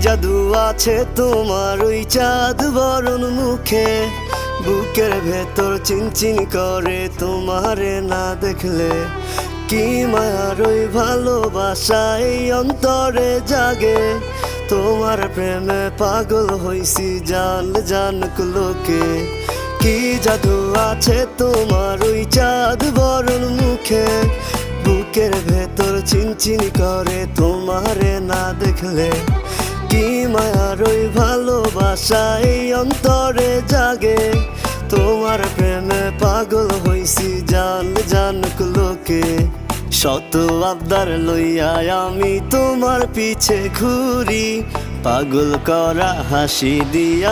জাদু আছে তোমার ওই চাঁদ বরণ মুখে, বুকের ভেতর চিনচিন করে তোমারে না দেখলে। কি মায়ার ওই ভালোবাসা এই অন্তরে জাগে, তোমার প্রেমে পাগল হইছি জান জানুক লোকে। কি জাদু আছে তোমার ওই চাঁদ বরণ মুখে, বুকের ভেতর চিনচিন করে তোমারে না দেখলে। কি মায়ার ওই ভালোবাসা এই অন্তরে জাগে, তোমার প্রেমে পাগল হইছি জান জানুক লোকে। শত আবদার লইয়া আমি তোমার পিছে ঘুরি, পাগল করা হাসি দিয়া